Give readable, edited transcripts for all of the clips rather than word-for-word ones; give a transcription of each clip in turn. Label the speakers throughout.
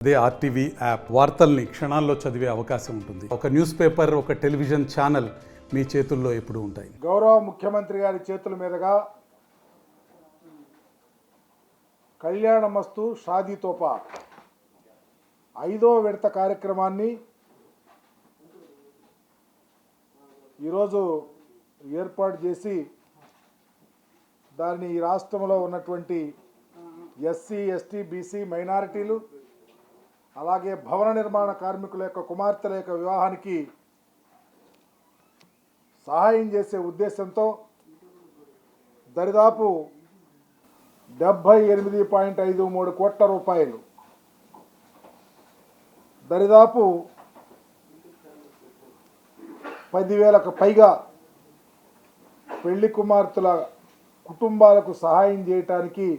Speaker 1: అదే RTV app వార్తల్ని క్షణాల్లో చదివే అవకాశం ఉంటుంది. ఒక న్యూస్ పేపర్, ఒక టెలివిజన్ ఛానల్ మీ చేతుల్లో ఎప్పుడూ ఉంటాయి.
Speaker 2: గౌరవ ముఖ్యమంత్రి గారి చేతుల మీదుగా కళ్యాణమస్తు షాదీ తోపా 5వ విడత కార్యక్రమాన్ని ఈరోజు ఏర్పాటు చేసి దాన్ని ఈ రాష్ట్రంలో ఉన్నటువంటి ఎస్సీ, ఎస్టీ, బీసీ మైనారిటీలు అలాగే భవన నిర్మాణ కార్మికుల యొక్క కుమార్తెల యొక్క వివాహానికి సహాయం చేసే ఉద్దేశంతో దరిదాపు 78.53 కోట్ల రూపాయలు, దరిదాపు 10,000కు పైగా పెళ్లి కుమార్తెల కుటుంబాలకు సహాయం చేయటానికి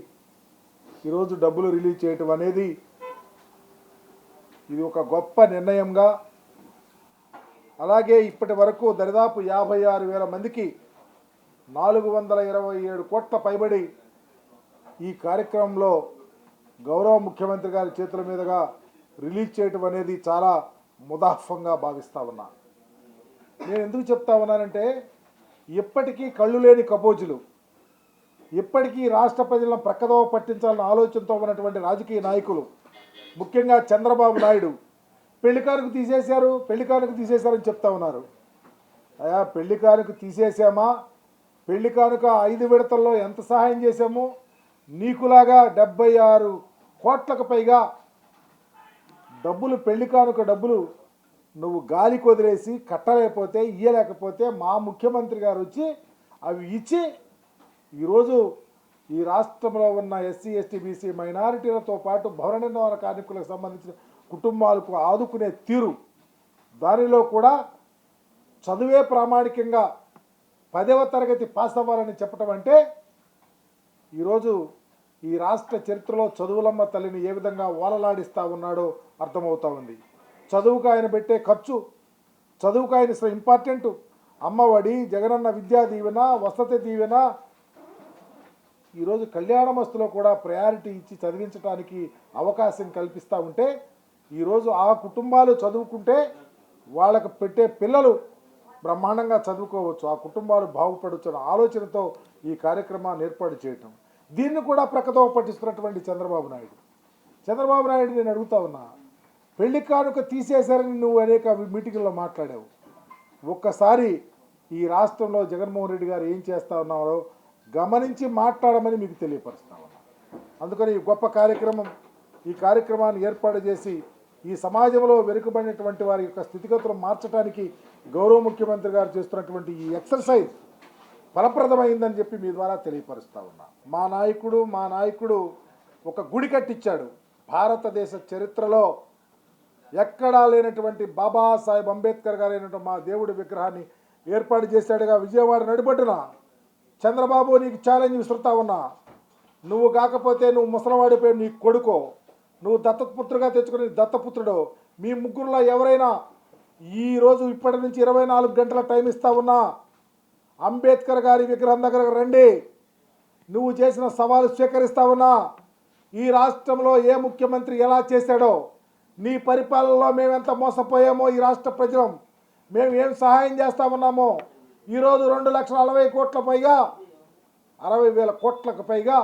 Speaker 2: ఈరోజు డబ్బులు రిలీజ్ చేయటం అనేది ఇది ఒక గొప్ప నిర్ణయంగా, అలాగే ఇప్పటి వరకు దరిదాపు 56,000 మందికి 427 కోట్ల పైబడి ఈ కార్యక్రమంలో గౌరవ ముఖ్యమంత్రి గారి చేతుల మీదుగా రిలీజ్ చేయటం అనేది చాలా ముదాఫంగా భావిస్తూ ఉన్నా. నేను ఎందుకు చెప్తా ఉన్నానంటే, ఇప్పటికీ కళ్ళు లేని కపోజులు, ఇప్పటికీ రాష్ట్ర ప్రజలను ప్రక్కదోవ పట్టించాలన్న ఆలోచనతో ఉన్నటువంటి రాజకీయ నాయకులు, ముఖ్యంగా చంద్రబాబు నాయుడు పెళ్లి కానుక తీసేశారని చెప్తా ఉన్నారు. అయా, పెళ్లి కానుక తీసేసామా? పెళ్లి కానుక 5 విడతల్లో ఎంత సహాయం చేశాము? నీకులాగా 76 కోట్లకు పైగా డబ్బులు, పెళ్లి కానుక డబ్బులు నువ్వు గాలికి వదిలేసి కట్టలేకపోతే, ఇయ్యలేకపోతే మా ముఖ్యమంత్రి గారు వచ్చి అవి ఇచ్చి ఈరోజు ఈ రాష్ట్రంలో ఉన్న ఎస్సీ, ఎస్టీ, బీసీ మైనారిటీలతో పాటు భవన నిర్మాణ కార్మికులకు సంబంధించిన కుటుంబాలకు ఆదుకునే తీరు, దానిలో కూడా చదువే ప్రామాణికంగా 10వ తరగతి పాస్ అవ్వాలని చెప్పటం అంటే ఈరోజు ఈ రాష్ట్ర చరిత్రలో చదువులమ్మ తల్లిని ఏ విధంగా ఓలలాడిస్తూ ఉన్నాడో అర్థమవుతూ ఉంది. చదువుకు ఆయన పెట్టే ఖర్చు, చదువుకు ఆయన ఇంపార్టెంట్. అమ్మఒడి, జగనన్న విద్యా దీవెన, వసతి దీవెన, ఈరోజు కళ్యాణమస్తులో కూడా ప్రయారిటీ ఇచ్చి చదివించడానికి అవకాశం కల్పిస్తూ ఉంటే, ఈరోజు ఆ కుటుంబాలు చదువుకుంటే వాళ్ళకు పెట్టే పిల్లలు బ్రహ్మాండంగా చదువుకోవచ్చు, ఆ కుటుంబాలు బాగుపడవచ్చు ఆలోచనతో ఈ కార్యక్రమాన్ని ఏర్పాటు చేయటం, దీన్ని కూడా ప్రక్కదోవ పట్టిస్తున్నటువంటి చంద్రబాబు నాయుడు నేను అడుగుతా ఉన్నా, పెళ్లి కానుక తీసేశారని నువ్వు అనేక మీటింగుల్లో మాట్లాడావు. ఒక్కసారి ఈ రాష్ట్రంలో జగన్మోహన్ రెడ్డి గారు ఏం చేస్తూ ఉన్నారో గమనించి మాట్లాడమని మీకు తెలియపరుస్తా ఉన్నా. అందుకని ఈ కార్యక్రమాన్ని ఏర్పాటు చేసి ఈ సమాజంలో వెనుకబడినటువంటి వారి యొక్క స్థితిగతులు మార్చడానికి గౌరవ ముఖ్యమంత్రి గారు చేస్తున్నటువంటి ఈ ఎక్సర్సైజ్ ఫలప్రదమైందని చెప్పి మీ ద్వారా తెలియపరుస్తా ఉన్నా. మా నాయకుడు ఒక గుడి కట్టించాడు. భారతదేశ చరిత్రలో ఎక్కడా లేనటువంటి బాబాసాహెబ్ అంబేద్కర్ గారు అయినటువంటి మా దేవుడి విగ్రహాన్ని ఏర్పాటు చేశాడుగా విజయవాడ నడిబొడ్డున. చంద్రబాబు, నీకు ఛాలెంజ్ విసురుతా ఉన్నా, నువ్వు కాకపోతే నువ్వు ముసలవాడిపోయి నీ కొడుకో, నువ్వు దత్తపుత్రుగా తెచ్చుకుని దత్తపుత్రుడు, మీ ముగ్గురులో ఎవరైనా ఈరోజు ఇప్పటి నుంచి 24 గంటల టైం ఇస్తా ఉన్నా, అంబేద్కర్ గారి విగ్రహం దగ్గరకు రండి, నువ్వు చేసిన సవాలు స్వీకరిస్తా ఉన్నా. ఈ రాష్ట్రంలో ఏ ముఖ్యమంత్రి ఎలా చేశాడో, నీ పరిపాలనలో మేమెంత మోసపోయామో, ఈ రాష్ట్ర ప్రజలు మేము ఏం సహాయం చేస్తా ఉన్నామో, ఈరోజు 2,40,000 కోట్ల పైగా 60,000 కోట్లకు పైగా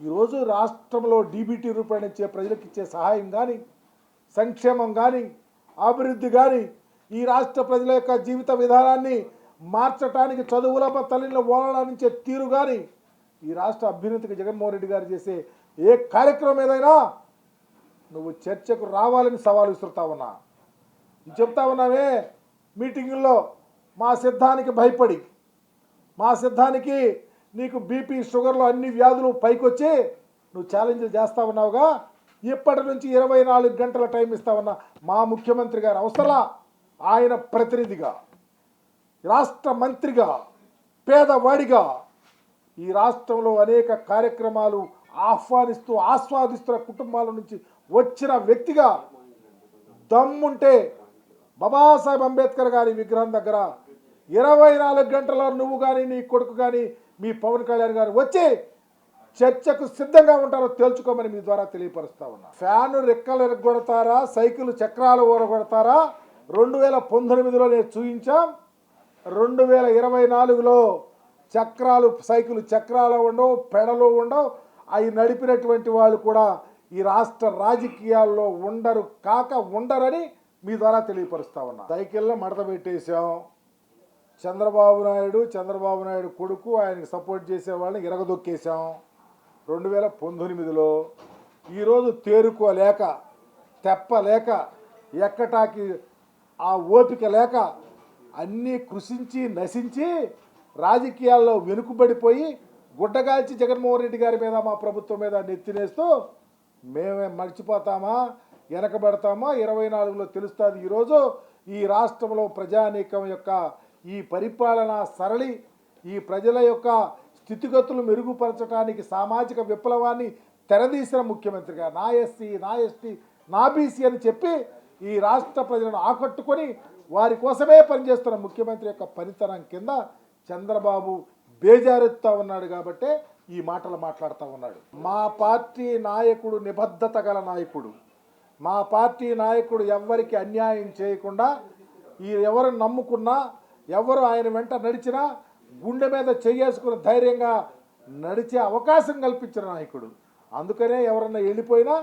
Speaker 2: ఈరోజు రాష్ట్రంలో డీబీటీ రూపాయలు ఇచ్చే ప్రజలకు ఇచ్చే సహాయం కానీ, సంక్షేమం కానీ, అభివృద్ధి కానీ, ఈ రాష్ట్ర ప్రజల యొక్క జీవిత విధానాన్ని మార్చడానికి చదువులమ్మ తల్లిని ఓలలాడించే తీరు కానీ, ఈ రాష్ట్ర అభ్యున్నతికి జగన్మోహన్ రెడ్డి గారు చేసే ఏ కార్యక్రమం ఏదైనా నువ్వు చర్చకు రావాలని సవాలు విసురుతా ఉన్నా. చెప్తా ఉన్నావే మీటింగుల్లో, మా సిద్ధానికి భయపడి, మా సిద్ధానికి నీకు బీపీ, షుగర్లు అన్ని వ్యాధులు పైకొచ్చి నువ్వు ఛాలెంజ్లు చేస్తూ ఉన్నావుగా. ఇప్పటి నుంచి 24 గంటల టైం ఇస్తా ఉన్నా. మా ముఖ్యమంత్రి గారు అవసరం, ఆయన ప్రతినిధిగా, రాష్ట్ర మంత్రిగా, పేదవాడిగా ఈ రాష్ట్రంలో అనేక కార్యక్రమాలు ఆస్వాదిస్తున్న కుటుంబాల నుంచి వచ్చిన వ్యక్తిగా దమ్ముంటే బాబాసాహెబ్ అంబేద్కర్ గారి విగ్రహం దగ్గర 24 గంటల నువ్వు కానీ, నీ కొడుకు కానీ, మీ పవన్ కళ్యాణ్ గారు వచ్చి చర్చకు సిద్ధంగా ఉంటారో తేల్చుకోమని మీ ద్వారా తెలియపరుస్తా ఉన్నా. ఫ్యాను రెక్కలు ఎరగొడతారా, సైకిల్ చక్రాలు ఊరగొడతారా? 2019లో నేను చూపించాం. 2024లో చక్రాలు, సైకిల్ చక్రాలు ఉండవు, పెడలు ఉండవు. అవి నడిపినటువంటి వాళ్ళు కూడా ఈ రాష్ట్ర రాజకీయాల్లో ఉండరని మీ ద్వారా తెలియపరుస్తా ఉన్నా. సైకిల్లో మడత పెట్టేశాం. చంద్రబాబు నాయుడు కొడుకు, ఆయనకు సపోర్ట్ చేసే వాళ్ళని ఇరగదొక్కేశాం 2019లో. ఈరోజు తేరుకోలేక, తెప్పలేక, ఎక్కటాకి ఆ ఓపిక లేక అన్నీ కృషించి నశించి రాజకీయాల్లో వెనుకబడిపోయి గుడ్డగాల్చి జగన్మోహన్ రెడ్డి గారి మీద, మా ప్రభుత్వం మీద నెత్తినేస్తూ మేమే మర్చిపోతామా, వెనకబడతామా 24లో తెలుస్తుంది. ఈరోజు ఈ రాష్ట్రంలో ప్రజానీకం యొక్క ఈ పరిపాలనా సరళి, ఈ ప్రజల యొక్క స్థితిగతులు మెరుగుపరచడానికి సామాజిక విప్లవాన్ని తెరదీసిన ముఖ్యమంత్రిగా నా ఎస్సీ, నా ఎస్టీ, నా బీసీ అని చెప్పి ఈ రాష్ట్ర ప్రజలను ఆకట్టుకొని వారి కోసమే పనిచేస్తున్న ముఖ్యమంత్రి యొక్క పనితనం కింద చంద్రబాబు బేజారెత్తా ఉన్నాడు. కాబట్టే ఈ మాటలు మాట్లాడుతూ ఉన్నాడు. మా పార్టీ నాయకుడు నిబద్ధత గల నాయకుడు. మా పార్టీ నాయకుడు ఎవ్వరికి అన్యాయం చేయకుండా, ఎవరు నమ్ముకున్నా, ఎవరు ఆయన వెంట నడిచినా గుండె మీద చేసుకుని ధైర్యంగా నడిచే అవకాశం కల్పించిన నాయకుడు. అందుకనే ఎవరన్నా వెళ్ళిపోయినా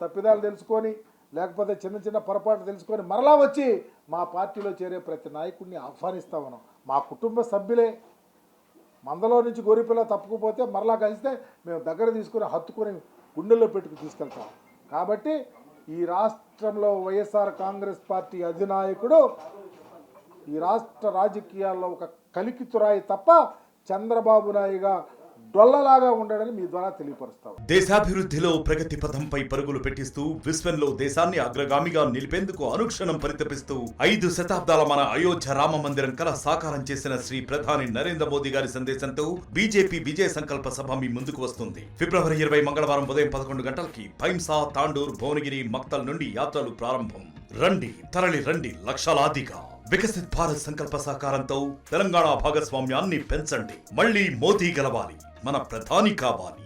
Speaker 2: తప్పిదాలు తెలుసుకొని, లేకపోతే చిన్న చిన్న పొరపాటు తెలుసుకొని మరలా వచ్చి మా పార్టీలో చేరే ప్రతి నాయకుడిని ఆహ్వానిస్తా ఉన్నాం. మా కుటుంబ సభ్యులే. మందలో నుంచి గొర్రెపిల్ల తప్పుకుపోతే మరలా కలిస్తే మేము దగ్గర తీసుకుని హత్తుకొని గుండెల్లో పెట్టుకుని తీసుకెళ్తాం. కాబట్టి ఈ రాష్ట్రంలో వైఎస్ఆర్ కాంగ్రెస్ పార్టీ అధినాయకుడు ఈ రాష్ట్ర రాజకీయాల్లో ఒక కలికితురాయి తప్ప చంద్రబాబు నాయుడుగా డొల్లలాగా ఉండడని మీ ద్వారా తెలియపరుస్తాం.
Speaker 3: దేశాభివృద్ధిలో ప్రగతి పథంపై పరుగులు పెట్టిస్తూ విశ్వంలో దేశాన్ని అగ్రగామిగా నిలిపేందుకు అనుక్షణం పరితపిస్తూ 5 శతాబ్దాల మన అయోధ్య రామ మందిరం కల సాకారం చేసిన శ్రీ ప్రధాని నరేంద్ర మోదీ గారి సందేశంతో బీజేపీ విజయ సంకల్ప సభ మీ ముందుకు వస్తుంది. ఫిబ్రవరి 20 మంగళవారం ఉదయం 11 గంటలకి భైంసా, తాండూర్, భువనగిరి, మక్తల్ నుండి యాత్రలు ప్రారంభం. రండి, తరలి రండి లక్షలాదిగా. వికసిత్ భారత్ సంకల్ప సాకారంతో తెలంగాణ భాగస్వామ్యాన్ని పెంచండి. మళ్ళీ మోదీ గెలవాలి, మన ప్రధాని కావాలి.